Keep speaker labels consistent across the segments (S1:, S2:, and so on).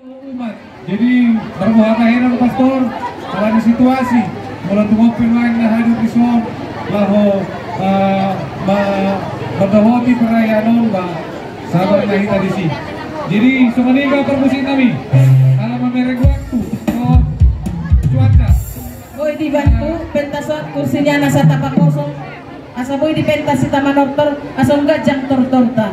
S1: umat. Jadi berbuat akhirnya pastor kalau di situasi kalau tunggu pemain na hadir di son laho berdahoti perayaan ba sabar na hita di sini. Jadi sumaniga permusin kami kalau memerek waktu cuaca.
S2: Boy dibantu pentas kursinya nasa tapak kosong. Asa boy di pentas si taman dokter asa enggak jang torta.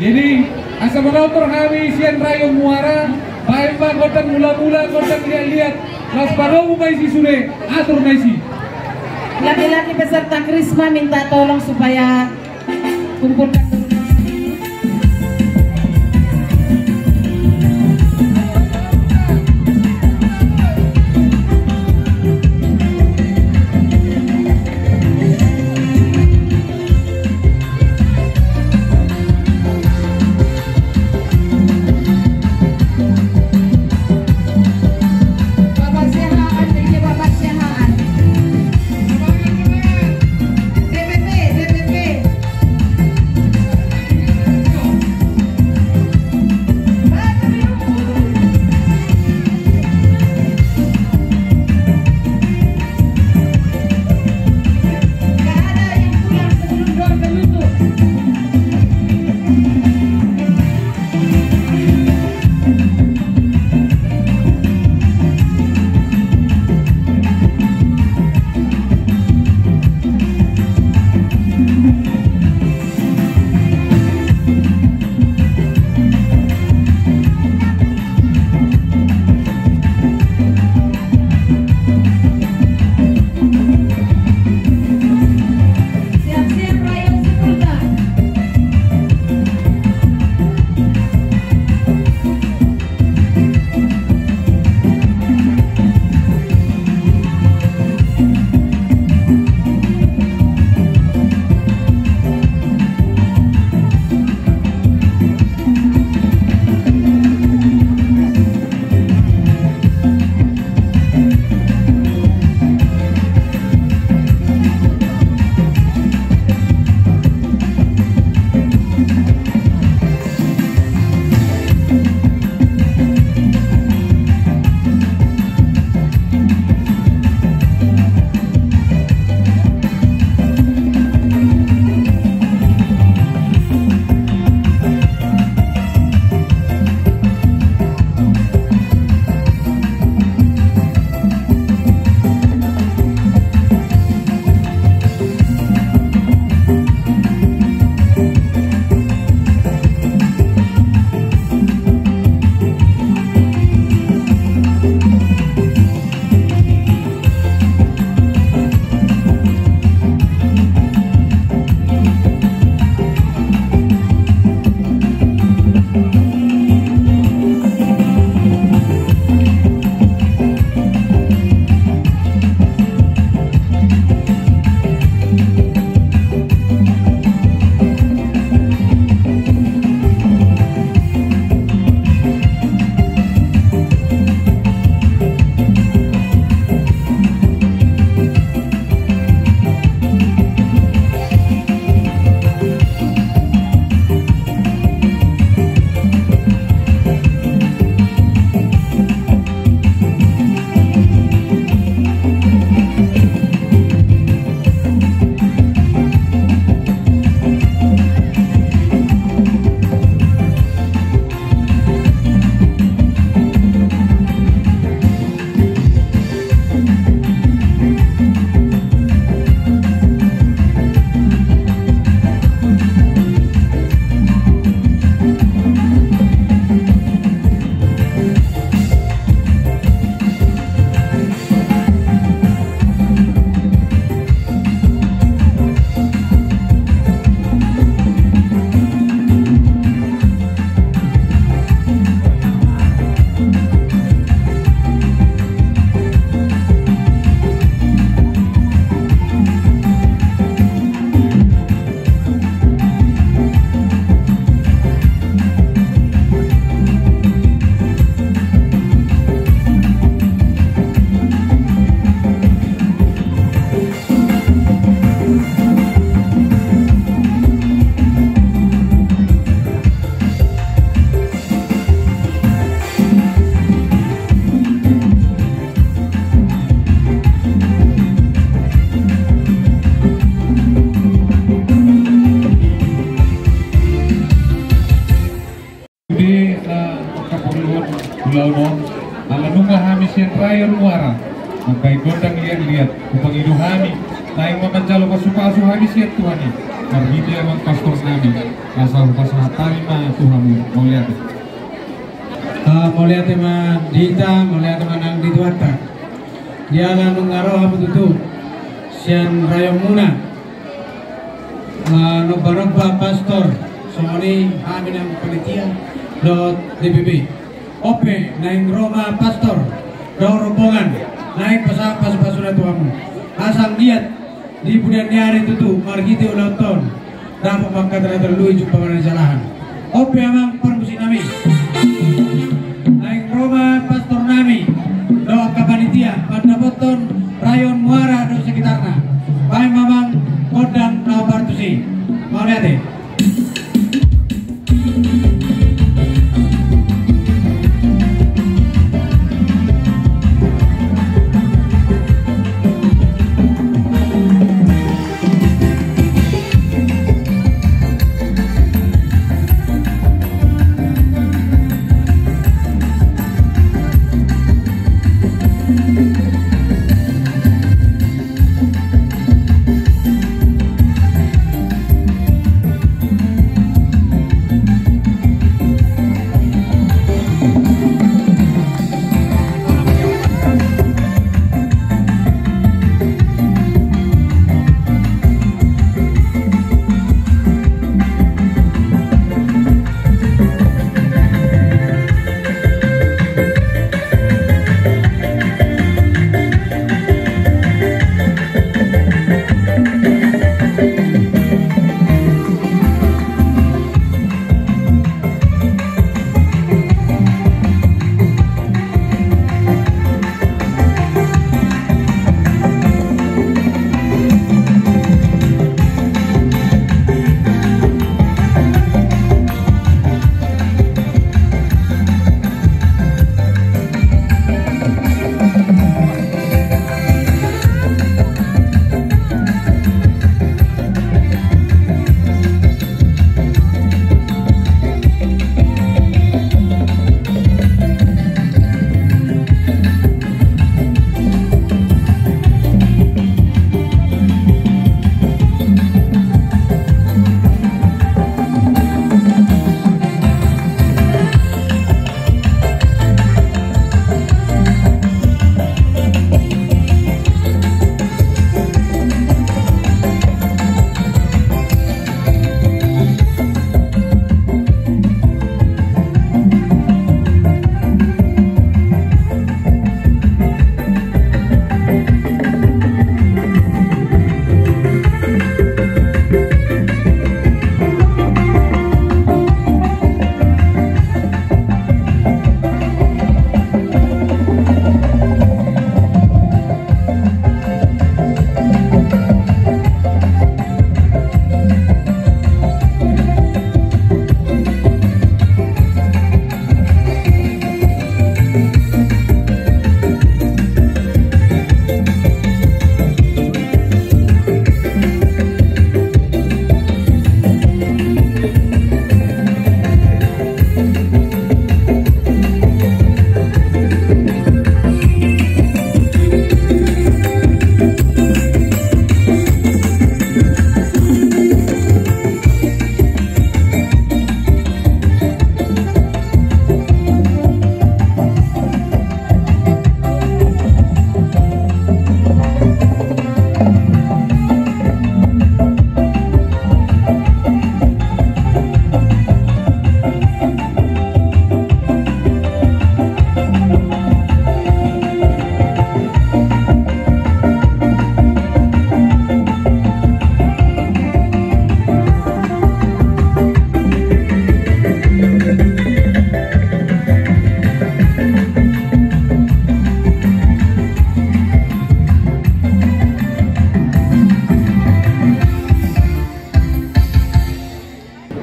S1: Jadi asa menonton kami sian rayo muara baik bang kotak mula-mula kotak lihat-lihat mas baru may si sule atur may si
S2: laki-laki peserta Krisma minta tolong supaya kumpulkan dulu.
S1: Rayon Muara. Makai godang lihat-lihat upang hidup kami. Naik makan calo pasuka-asuh habis siap Tuhan. Margito emang pastor kami. Asal pasahatan mah Tuhan mau lihat.
S3: Mau lihat tema Dita, mau lihat tema nang dituata. Dia akan mengaruh apa tuh? Sian Rayon Muna. Nobba pastor. Somoni amin yang panitia. Dot DPP. Ope naik Roma pastor. Dot rombongan. Naik pas-pasuna Tuhanmu. Asam diat di bulan hari itu Margito ulang tahun. Dapat maka terlalu jumpa dengan kesalahan. Ope amang permusi nami. Naik Roma pastor nami. Doa ke panitia pada boton Rayon Muara dan sekitarnya. Baik mamang kodang nau partusi. Mau lihat deh.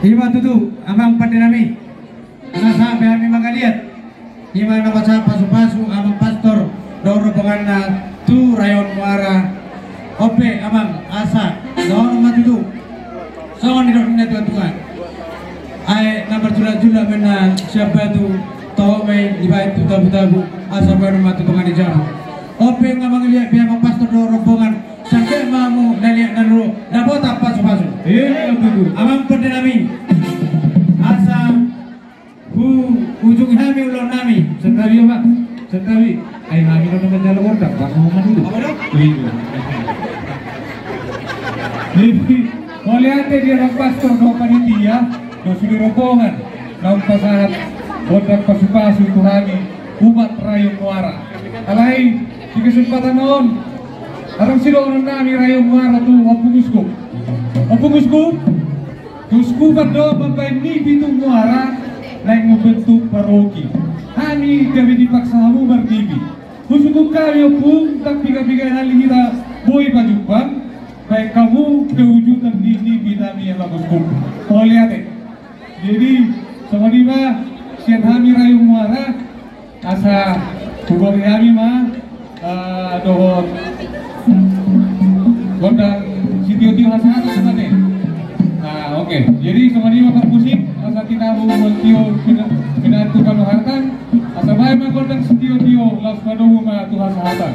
S3: Ima tutu amang pandinami nasa behami magaliat ima na pasu amang pastor doro panganna tu Rayon Muara ope amang asa doro matutu songon ni Tuhan ay nomor jula mena siapa tu may divide tabu-tabu asa baru matutungan di jamu. Ope nga mga liya biya mga pastor do rombongan sampai mamu naliya nalu nabota pasu-pasu. Amang perde nami asa ujung kami ulon nami.
S1: Sentawi Pak, sentawi. Ay kami na naman dalawa ordak, baka mo dulu.
S3: Apa dong?
S1: Jadi, melihat dia ng pastor no panitia, no sinirombongan, ng pasahat, ordak pasu-pasu Tuhani, umat Rayong Muara. Alay, di kesempatan noon, arang sinuunan namin Rayong Muara tu Opunguskup. Opunguskup, Kuskupan do mampain ni Bitong Muara, lain membentuk paroki. Kami dipaksa hamu bergibi. Kuskup kami opung, tak piga-piga hali kita boy pajumpang, baik kamu kewujudan di bidami yang bagus kum. Kau lihat jadi sama lima sian kami Rayong Muara asa kubur kami mah dohon gondang sitio-tio hasangan sebenarnya. Nah oke, jadi sama lima pak musik asa kita mau tio pinatu panuhatan asa baik mah gondang sitio-tio las padohu mah Tuhan sahatan.